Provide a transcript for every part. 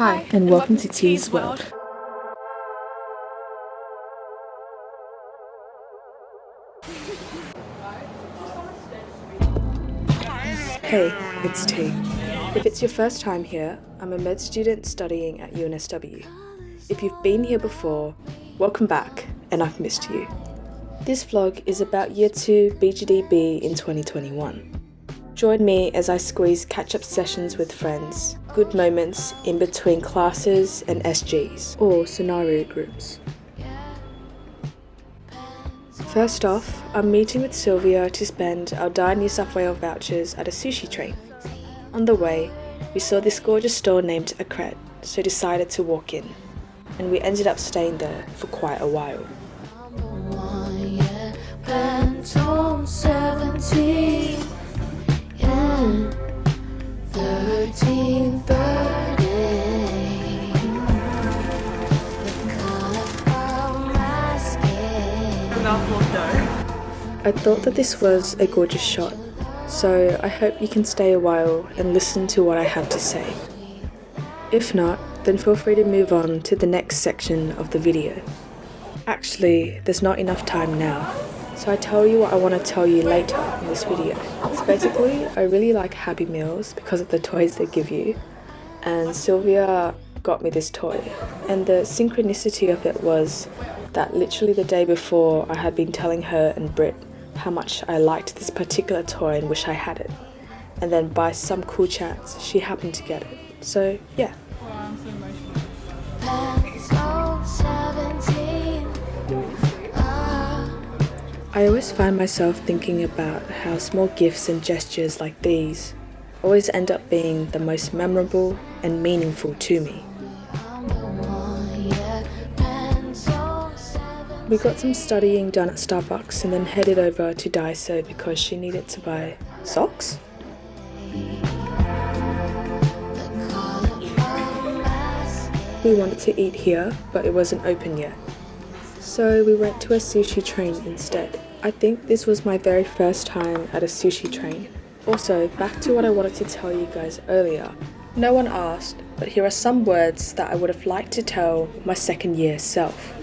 Hi, and welcome to T's World. Hey, it's T. If it's your first time here, I'm a med student studying at UNSW. If you've been here before, welcome back, and I've missed you. This vlog is about Year 2 BGDB in 2021. Join me as I squeeze catch-up sessions with friends, good moments in between classes and SGs, or scenario groups. First off, I'm meeting with Sylvia to spend our Died New South Wales vouchers at a sushi train. On the way, we saw this gorgeous store named Acret, so decided to walk in, and we ended up staying there for quite a while. I thought that this was a gorgeous shot, so I hope you can stay a while and listen to what I have to say. If not, then feel free to move on to the next section of the video. Actually, there's not enough time now, so I tell you what I want to tell you later in this video. So basically, I really like Happy Meals because of the toys they give you, and Sylvia got me this toy, and the synchronicity of it was that literally the day before I had been telling her and Britt how much I liked this particular toy and wish I had it, and then by some cool chance she happened to get it. So yeah. I always find myself thinking about how small gifts and gestures like these always end up being the most memorable and meaningful to me. We got some studying done at Starbucks and then headed over to Daiso because she needed to buy socks. We wanted to eat here, but it wasn't open yet. So we went to a sushi train instead. I think this was my very first time at a sushi train. Also, back to what I wanted to tell you guys earlier. No one asked, but here are some words that I would have liked to tell my second year self.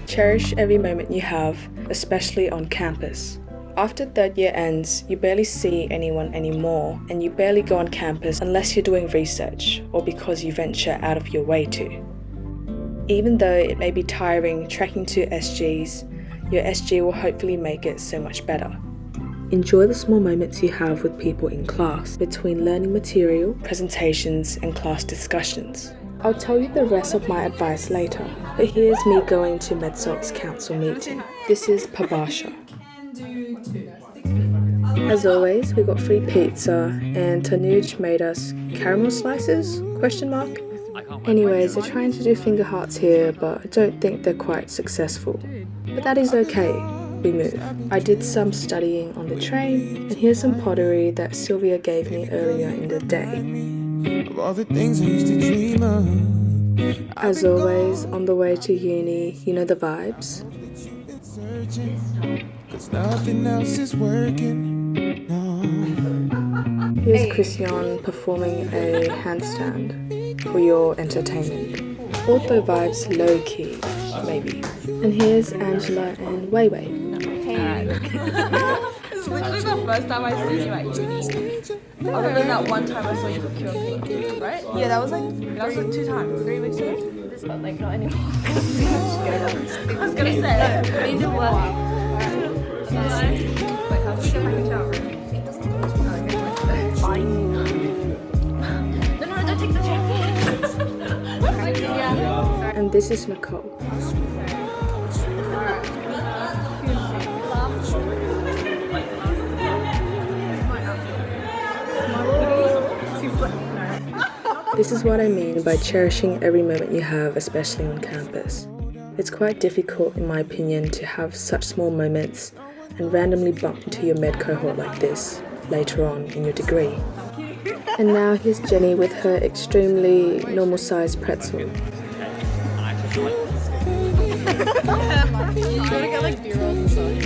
Cherish every moment you have, especially on campus. After third year ends, you barely see anyone anymore, and you barely go on campus unless you're doing research or because you venture out of your way to. Even though it may be tiring trekking to SGs, your SG will hopefully make it so much better. Enjoy the small moments you have with people in class, between learning material, presentations, and class discussions. I'll tell you the rest of my advice later, but here's me going to MedSoc's council meeting. This is Pabasha. As always, we got free pizza, and Tanuj made us caramel slices? Anyways, they're trying to do finger hearts here, but I don't think they're quite successful. But that is okay, we move. I did some studying on the train, and here's some pottery that Sylvia gave me earlier in the day. Of all the things I used to dream of. As always, on the way to uni, you know the vibes. Here's Christian performing a handstand for your entertainment. Auto vibes low-key, maybe. And here's Angela and Wei Wei. It's literally the first time I see you at uni. Other than that one time I saw you for QFP, right? Yeah, that was like 2 times. 3 weeks ago? But like not anymore. I was gonna say. We need to work. Wait, how do we get back in shower? It doesn't work. Fine. No, don't take the chair. And this is Nicole. This is what I mean by cherishing every moment you have, especially on campus. It's quite difficult, in my opinion, to have such small moments and randomly bump into your med cohort like this later on in your degree. And now here's Jenny with her extremely normal-sized pretzel.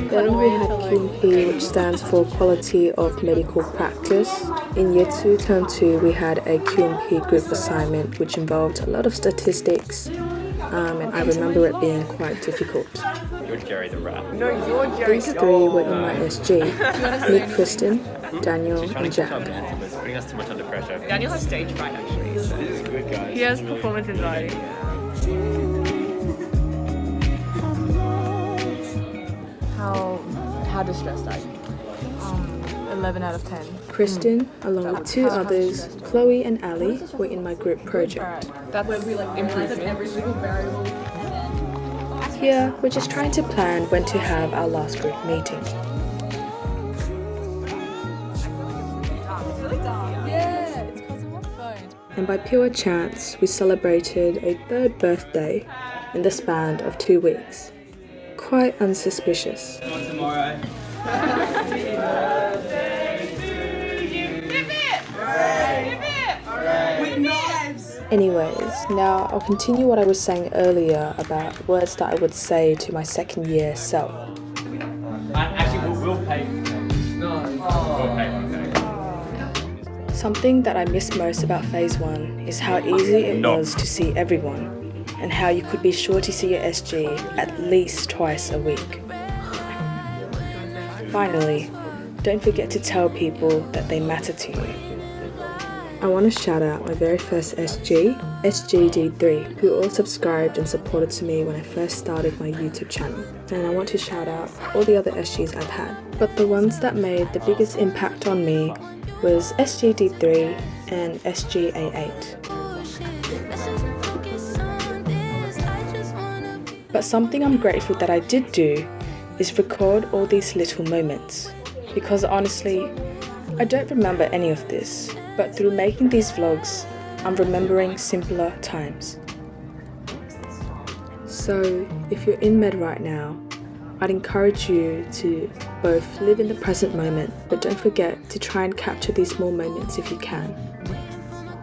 Then we had QMP, which stands for Quality of Medical Practice. In Year 2, Term 2, we had a QMP group assignment, which involved a lot of statistics, and I remember it being quite difficult. You're Jerry the rat. No, you're Jerry. These three were in my SG. Meet Kristen, Daniel, and Jack. Putting us too much under pressure. Daniel has stage fright actually. So. This is good, guys. He has performance anxiety. How distressed are you? 11 out of 10. Kristen, along with two others, Chloe and Ali, were in my group project. That's improvement. Here, we're just trying to plan when to have our last group meeting. And by pure chance, we celebrated a third birthday in the span of 2 weeks. Quite unsuspicious. Tomorrow. Anyways, now I'll continue what I was saying earlier about words that I would say to my second year self. Actually, we'll pay. No. We'll pay one day. Something that I miss most about Phase 1 is how easy it was to see everyone, and how you could be sure to see your SG at least twice a week. Finally, don't forget to tell people that they matter to you. I want to shout out my very first SG, SGD3, who all subscribed and supported to me when I first started my YouTube channel. And I want to shout out all the other SGs I've had. But the ones that made the biggest impact on me was SGD3 and SGA8. But something I'm grateful that I did do is record all these little moments. Because honestly, I don't remember any of this, but through making these vlogs, I'm remembering simpler times. So, if you're in med right now, I'd encourage you to both live in the present moment, but don't forget to try and capture these small moments if you can.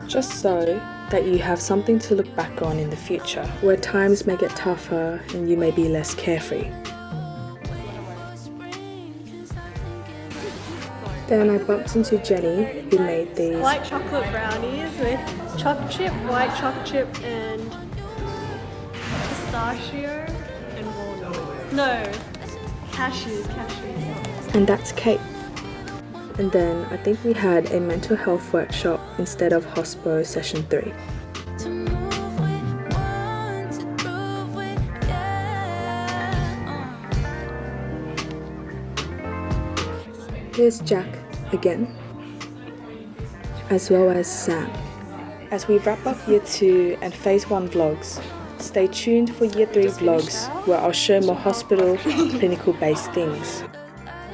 Just so that you have something to look back on in the future, where times may get tougher and you may be less carefree. Then I bumped into Jenny, who made these white chocolate brownies with choc chip, white choc chip, and pistachio and walnuts. No, cashews. and that's Kate. And then I think we had a mental health workshop instead of Hospo session 3. Here's Jack again, as well as Sam. As we wrap up Year 2 and Phase 1 vlogs, stay tuned for Year 3 vlogs where I'll show more hospital, clinical based things.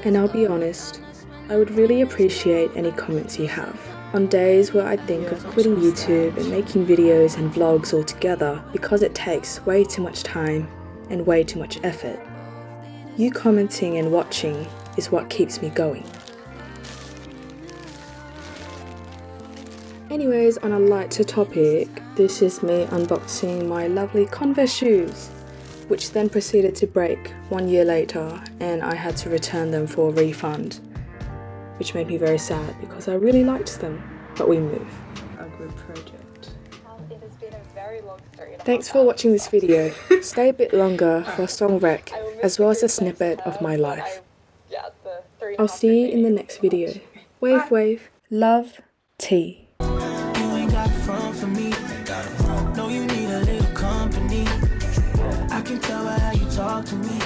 And I'll be honest, I would really appreciate any comments you have. On days where I think of quitting YouTube and making videos and vlogs altogether because it takes way too much time and way too much effort. You commenting and watching is what keeps me going. Anyways, on a lighter topic, this is me unboxing my lovely Converse shoes, which then proceeded to break 1 year later, and I had to return them for a refund, which made me very sad because I really liked them, but we move. Our group project. It has been a very long story. Thanks for watching this video. Stay a bit longer for a song rec, as well as a snippet of my life. I'll see you in the next video. Wave wave. Love, T. You ain't got front for me. No, you need a little company. I can tell by how you talk to me.